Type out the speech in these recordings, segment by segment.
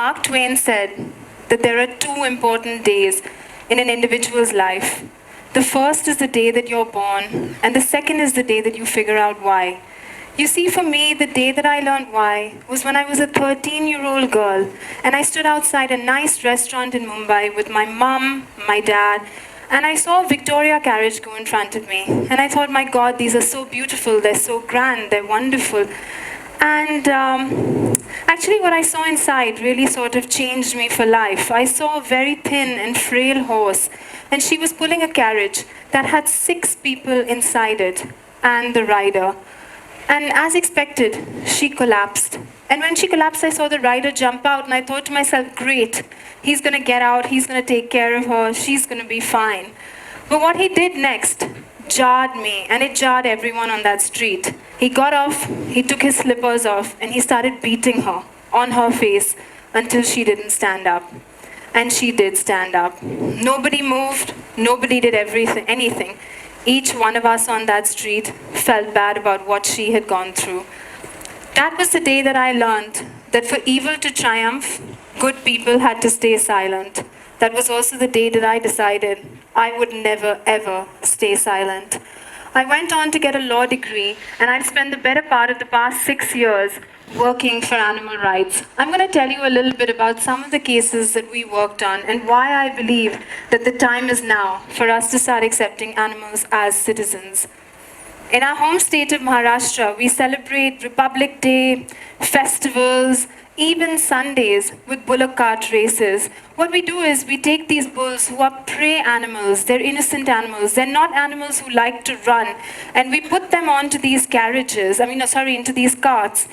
Mark Twain said that there are two important days in an individual's life. The first is the day that you're born, and the second is the day that you figure out why. You see, for me, the day that I learned why was when I was a 13-year-old girl, and I stood outside a nice restaurant in Mumbai with my mom, my dad, and I saw Victoria carriage go in front of me. And I thought, my God, these are so beautiful, they're so grand, they're wonderful. And actually what I saw inside really sort of changed me for life. I saw a very thin and frail horse, and she was pulling a carriage that had 6 people inside it, and the rider. And as expected, she collapsed. And when she collapsed, I saw the rider jump out, and I thought to myself, great, he's going to get out, he's going to take care of her, she's going to be fine. But what he did next jarred me, and it jarred everyone on that street. He got off, he took his slippers off, and he started beating her on her face until she didn't stand up. And she did stand up. Nobody moved, nobody did anything. Each one of us on that street felt bad about what she had gone through. That was the day that I learned that for evil to triumph, good people had to stay silent. That was also the day that I decided I would never, ever stay silent. I went on to get a law degree, and I've spent the better part of the past 6 years working for animal rights. I'm going to tell you a little bit about some of the cases that we worked on and why I believe that the time is now for us to start accepting animals as citizens. In our home state of Maharashtra, we celebrate Republic Day, festivals, even Sundays with bullock cart races. What we do is we take these bulls who are prey animals, they're innocent animals, they're not animals who like to run, and we put them onto these into these carts.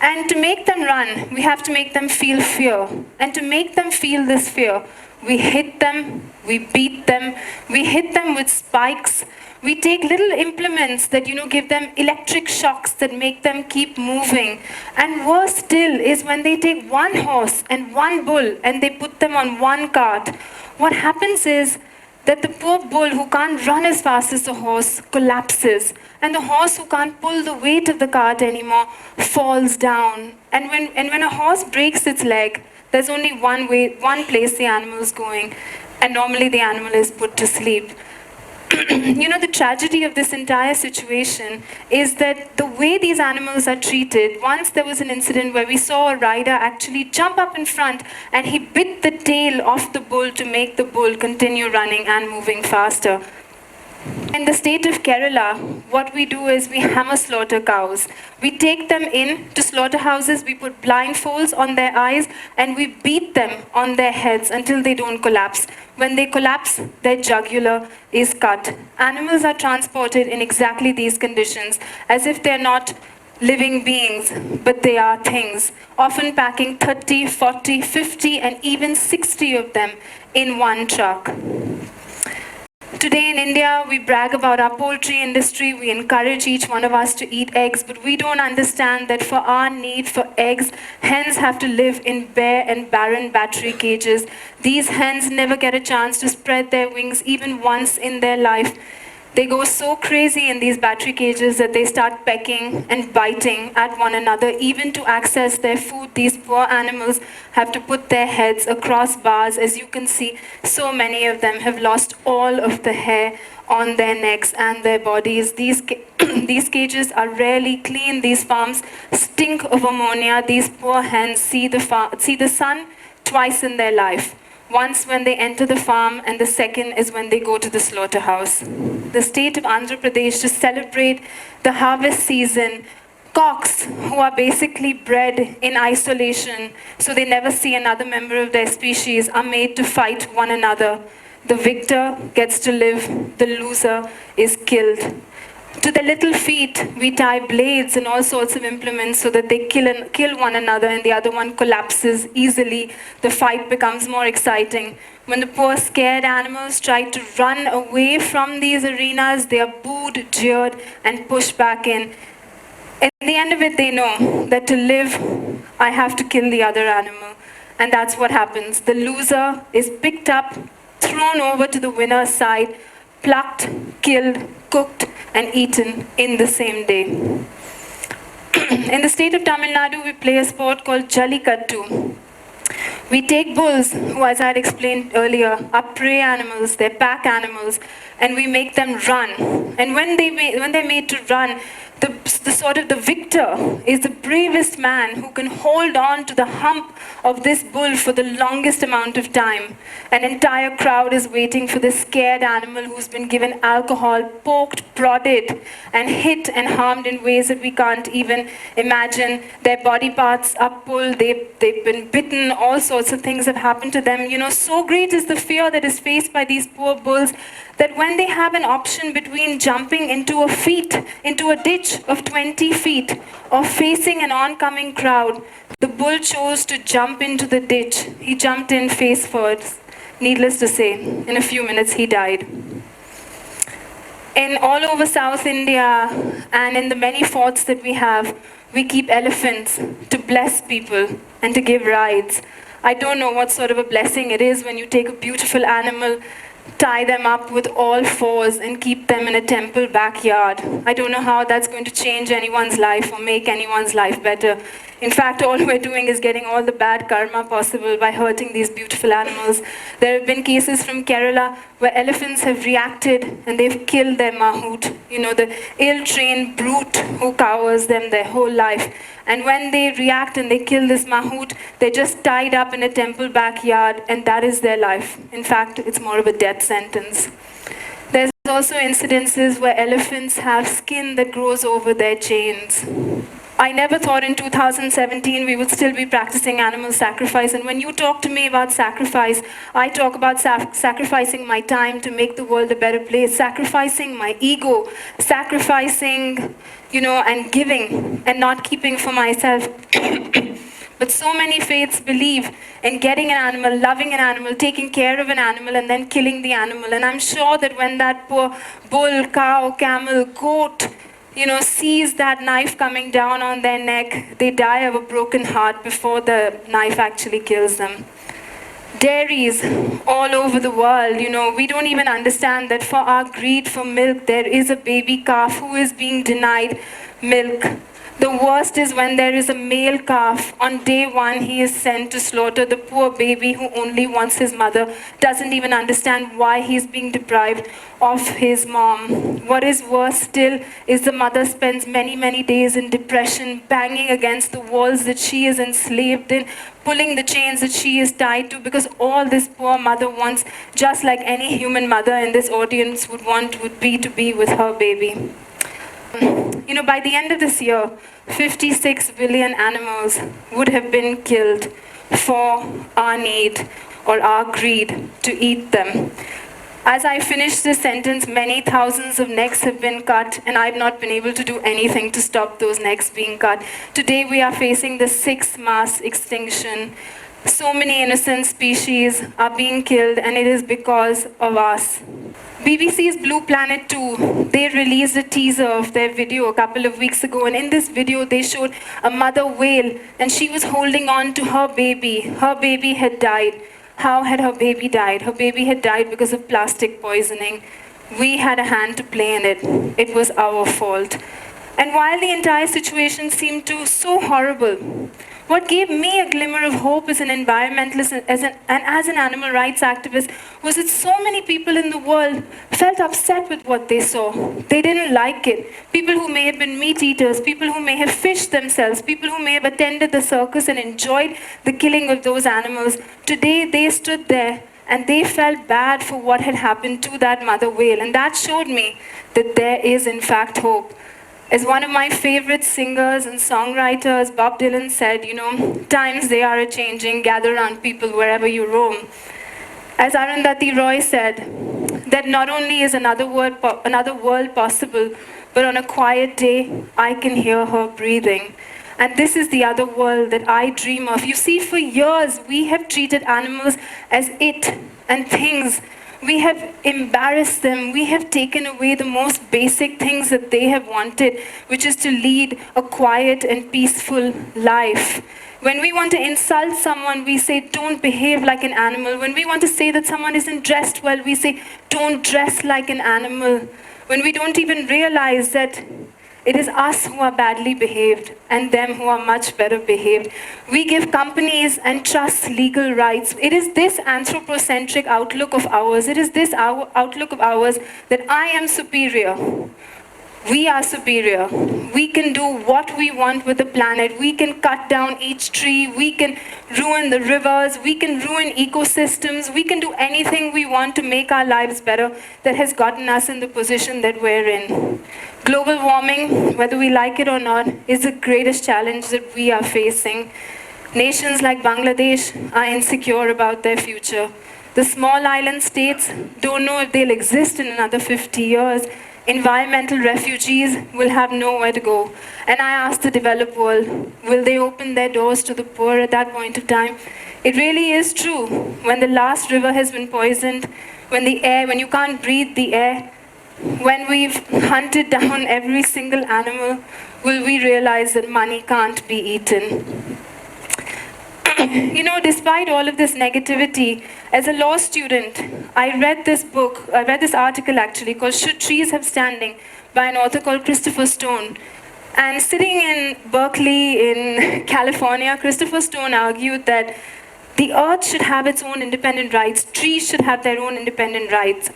And to make them run, we have to make them feel fear. And to make them feel this fear, we hit them, we beat them, we hit them with spikes. We take little implements that, give them electric shocks that make them keep moving. And worse still is when they take one horse and one bull and they put them on one cart. What happens is that the poor bull who can't run as fast as the horse collapses. And the horse who can't pull the weight of the cart anymore falls down. And when a horse breaks its leg, there's only one place the animal is going. And normally the animal is put to sleep. The tragedy of this entire situation is that the way these animals are treated, once there was an incident where we saw a rider actually jump up in front and he bit the tail off the bull to make the bull continue running and moving faster. In the state of Kerala, what we do is we hammer slaughter cows. We take them in to slaughterhouses, we put blindfolds on their eyes, and we beat them on their heads until they don't collapse. When they collapse, their jugular is cut. Animals are transported in exactly these conditions, as if they're not living beings, but they are things, often packing 30, 40, 50, and even 60 of them in one truck. Today in India, we brag about our poultry industry. We encourage each one of us to eat eggs, but we don't understand that for our need for eggs, hens have to live in bare and barren battery cages. These hens never get a chance to spread their wings even once in their life. They go so crazy in these battery cages that they start pecking and biting at one another. Even to access their food, these poor animals have to put their heads across bars. As you can see, so many of them have lost all of the hair on their necks and their bodies. These cages are rarely clean. These farms stink of ammonia. These poor hens see the sun twice in their life. Once when they enter the farm, and the second is when they go to the slaughterhouse. The state of Andhra Pradesh, to celebrate the harvest season, cocks who are basically bred in isolation, so they never see another member of their species, are made to fight one another. The victor gets to live, the loser is killed. To their little feet, we tie blades and all sorts of implements so that they kill one another and the other one collapses easily. The fight becomes more exciting. When the poor scared animals try to run away from these arenas, they are booed, jeered, and pushed back in. At the end of it, they know that to live, I have to kill the other animal. And that's what happens. The loser is picked up, thrown over to the winner's side, plucked, killed, cooked, and eaten in the same day. In the state of Tamil Nadu, we play a sport called Jalikattu. We take bulls, who, as I had explained earlier, are prey animals, they're pack animals, and we make them run. And when they're made to run, the victor is the bravest man who can hold on to the hump of this bull for the longest amount of time. An entire crowd is waiting for this scared animal who's been given alcohol, poked, prodded, and hit and harmed in ways that we can't even imagine. Their body parts are pulled, they've been bitten, all sorts of things have happened to them. So great is the fear that is faced by these poor bulls that when they have an option between jumping into a ditch of 20 feet, or facing an oncoming crowd, the bull chose to jump into the ditch. He jumped in face first. Needless to say, in a few minutes he died. In all over South India and in the many forts that we have, we keep elephants to bless people and to give rides. I don't know what sort of a blessing it is when you take a beautiful animal, tie them up with all fours and keep them in a temple backyard. I don't know how that's going to change anyone's life or make anyone's life better. In fact, all we're doing is getting all the bad karma possible by hurting these beautiful animals. There have been cases from Kerala where elephants have reacted and they've killed their mahout, the ill-trained brute who cowers them their whole life. And when they react and they kill this mahout, they're just tied up in a temple backyard, and that is their life. In fact, it's more of a death sentence. There's also incidences where elephants have skin that grows over their chains. I never thought in 2017 we would still be practicing animal sacrifice. And when you talk to me about sacrifice, I talk about sacrificing my time to make the world a better place, sacrificing my ego, sacrificing, and giving and not keeping for myself. But so many faiths believe in getting an animal, loving an animal, taking care of an animal, and then killing the animal. And I'm sure that when that poor bull, cow, camel, goat, sees that knife coming down on their neck, they die of a broken heart before the knife actually kills them. Dairies all over the world, we don't even understand that for our greed for milk, there is a baby calf who is being denied milk. The worst is when there is a male calf. On day one, he is sent to slaughter. The poor baby who only wants his mother doesn't even understand why he's being deprived of his mom. What is worse still is the mother spends many, many days in depression, banging against the walls that she is enslaved in, pulling the chains that she is tied to, because all this poor mother wants, just like any human mother in this audience would want, would be to be with her baby. By the end of this year, 56 billion animals would have been killed for our need or our greed to eat them. As I finish this sentence, many thousands of necks have been cut, and I've not been able to do anything to stop those necks being cut. Today we are facing the 6th mass extinction. So many innocent species are being killed, and it is because of us. BBC's Blue Planet 2, they released a teaser of their video a couple of weeks ago, and in this video they showed a mother whale, and she was holding on to her baby. Her baby had died. How had her baby died? Her baby had died because of plastic poisoning. We had a hand to play in it. It was our fault. And while the entire situation seemed so horrible, what gave me a glimmer of hope as an environmentalist and as an animal rights activist was that so many people in the world felt upset with what they saw. They didn't like it. People who may have been meat eaters, people who may have fished themselves, people who may have attended the circus and enjoyed the killing of those animals, today they stood there and they felt bad for what had happened to that mother whale. And that showed me that there is in fact hope. As one of my favorite singers and songwriters, Bob Dylan said, times they are a-changing, gather round people wherever you roam. As Arundhati Roy said, that not only is another world possible, but on a quiet day, I can hear her breathing. And this is the other world that I dream of. You see, for years, we have treated animals as it and things. We have embarrassed them. We have taken away the most basic things that they have wanted, which is to lead a quiet and peaceful life. When we want to insult someone, we say, don't behave like an animal. When we want to say that someone isn't dressed well, we say, don't dress like an animal. When we don't even realize that It is us who are badly behaved and them who are much better behaved. We give companies and trusts legal rights. It is this anthropocentric outlook of ours, it is this outlook of ours that I am superior. We are superior. We can do what we want with the planet. We can cut down each tree. We can ruin the rivers. We can ruin ecosystems. We can do anything we want to make our lives better that has gotten us in the position that we're in. Global warming, whether we like it or not, is the greatest challenge that we are facing. Nations like Bangladesh are insecure about their future. The small island states don't know if they'll exist in another 50 years. Environmental refugees will have nowhere to go. And I ask the developed world, will they open their doors to the poor at that point of time? It really is true. When the last river has been poisoned, when you can't breathe the air, when we've hunted down every single animal, will we realize that money can't be eaten? You know, despite all of this negativity, as a law student, I read this article actually called Should Trees Have Standing by an author called Christopher Stone. And sitting in Berkeley in California, Christopher Stone argued that the earth should have its own independent rights, trees should have their own independent rights.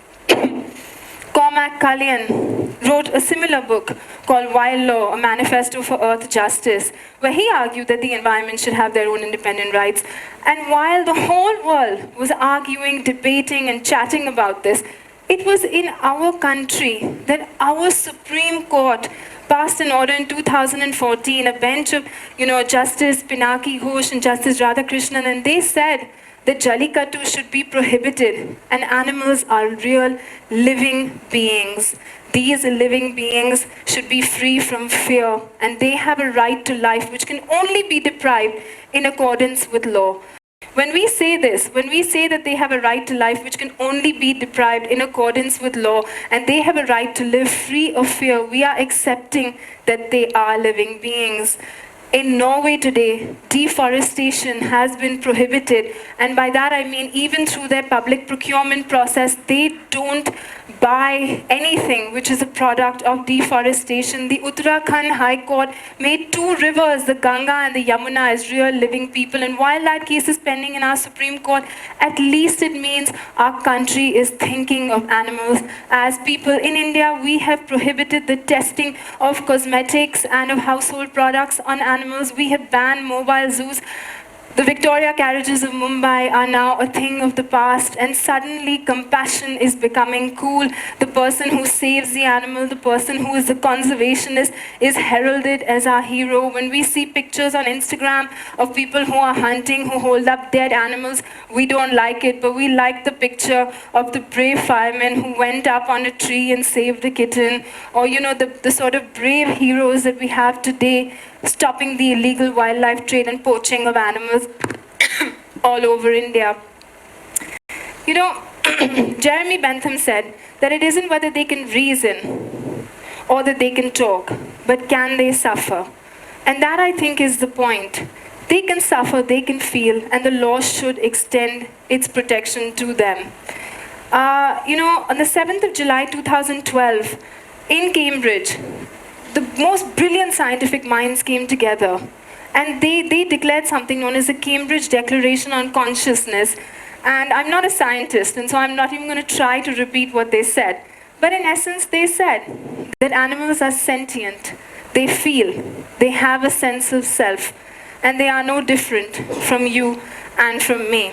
Cormac Cullinan wrote a similar book called Wild Law, a manifesto for earth justice, where he argued that the environment should have their own independent rights. And while the whole world was arguing, debating, and chatting about this, it was in our country that our Supreme Court passed an order in 2014, a bench of, Justice Pinaki Ghosh and Justice Radhakrishnan, and they said that Jalikattu should be prohibited, and animals are real living beings. These living beings should be free from fear, and they have a right to life which can only be deprived in accordance with law. When we say this, when we say that they have a right to life which can only be deprived in accordance with law, and they have a right to live free of fear, we are accepting that they are living beings. In Norway today, deforestation has been prohibited, and by that I mean even through their public procurement process, they don't buy anything which is a product of deforestation. The Uttarakhand High Court made two rivers, the Ganga and the Yamuna, as real living people, and while that case is pending in our Supreme Court, at least it means our country is thinking of animals as people. In India, we have prohibited the testing of cosmetics and of household products on animals. We have banned mobile zoos. The Victoria Carriages of Mumbai are now a thing of the past, and suddenly compassion is becoming cool. The person who saves the animal, the person who is the conservationist, is heralded as our hero. When we see pictures on Instagram of people who are hunting, who hold up dead animals, we don't like it, but we like the picture of the brave fireman who went up on a tree and saved a kitten, or the sort of brave heroes that we have today, stopping the illegal wildlife trade and poaching of animals all over India. Jeremy Bentham said that it isn't whether they can reason or that they can talk, but can they suffer? And that, I think, is the point. They can suffer, they can feel, and the law should extend its protection to them. On the 7th of July 2012, in Cambridge, the most brilliant scientific minds came together, and they declared something known as the Cambridge Declaration on Consciousness. And I'm not a scientist, and so I'm not even going to try to repeat what they said. But in essence, they said that animals are sentient, they feel, they have a sense of self, and they are no different from you and from me.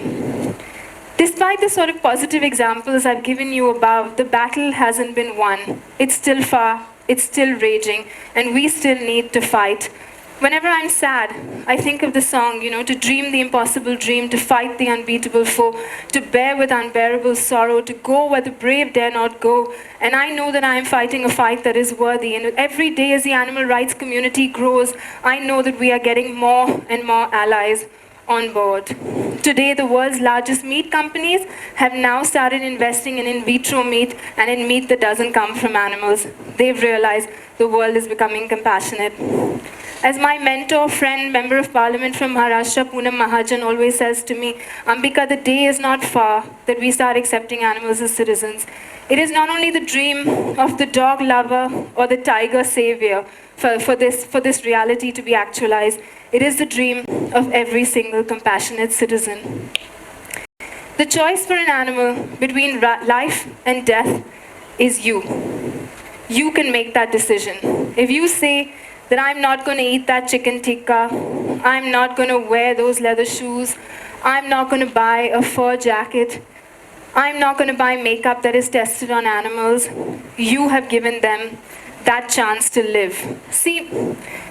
Despite the sort of positive examples I've given you above, the battle hasn't been won. It's still far. It's still raging, and we still need to fight. Whenever I'm sad, I think of the song, to dream the impossible dream, to fight the unbeatable foe, to bear with unbearable sorrow, to go where the brave dare not go. And I know that I am fighting a fight that is worthy. And every day as the animal rights community grows, I know that we are getting more and more allies. on board. Today, the world's largest meat companies have now started investing in vitro meat and in meat that doesn't come from animals. They've realized the world is becoming compassionate. As my mentor, friend, member of parliament from Maharashtra, Poonam Mahajan, always says to me, Ambika, the day is not far that we start accepting animals as citizens. It is not only the dream of the dog lover or the tiger savior for this reality to be actualized. It is the dream of every single compassionate citizen. The choice for an animal between life and death is you. You can make that decision. If you say that I'm not going to eat that chicken tikka, I'm not going to wear those leather shoes, I'm not going to buy a fur jacket, I'm not going to buy makeup that is tested on animals, you have given them that chance to live. See,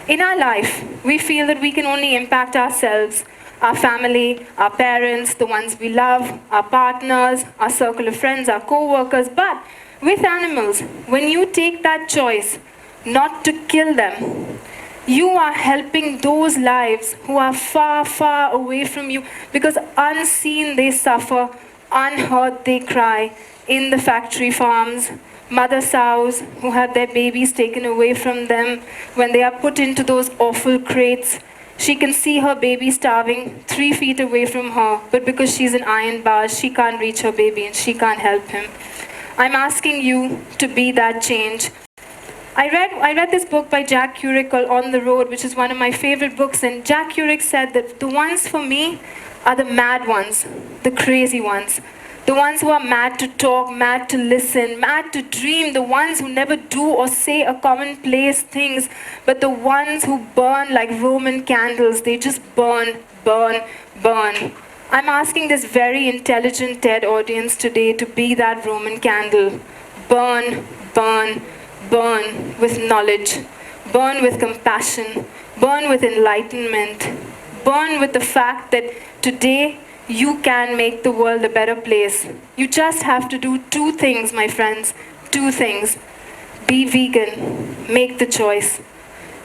in our life, we feel that we can only impact ourselves, our family, our parents, the ones we love, our partners, our circle of friends, our co-workers. But with animals, when you take that choice not to kill them, you are helping those lives who are far, far away from you, because unseen they suffer, unheard they cry in the factory farms. Mother sows who have their babies taken away from them when they are put into those awful crates. She can see her baby starving 3 feet away from her, but because she's an iron bars, she can't reach her baby and she can't help him. I'm asking you to be that change. I read this book by Jack Kerouac called On the Road, which is one of my favorite books, and Jack Kerouac said that the ones for me are the mad ones, the crazy ones. The ones who are mad to talk, mad to listen, mad to dream, the ones who never do or say a commonplace things, but the ones who burn like Roman candles. They just burn, burn, burn. I'm asking this very intelligent TED audience today to be that Roman candle. Burn, burn, burn with knowledge. Burn with compassion. Burn with enlightenment. Burn with the fact that today, you can make the world a better place. You just have to do 2 things, my friends. 2 things. Be vegan. Make the choice.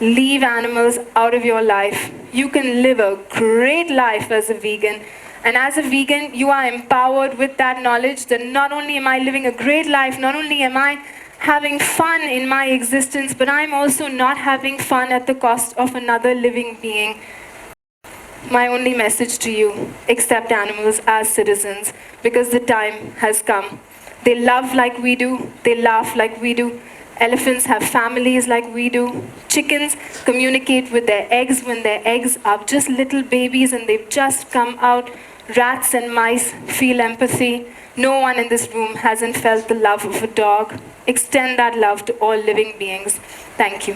Leave animals out of your life. You can live a great life as a vegan. And as a vegan, you are empowered with that knowledge that not only am I living a great life, not only am I having fun in my existence, but I'm also not having fun at the cost of another living being. My only message to you, accept animals as citizens, because the time has come. They love like we do, they laugh like we do. Elephants have families like we do. Chickens communicate with their eggs when their eggs are just little babies and they've just come out. Rats and mice feel empathy. No one in this room hasn't felt the love of a dog. Extend that love to all living beings. Thank you.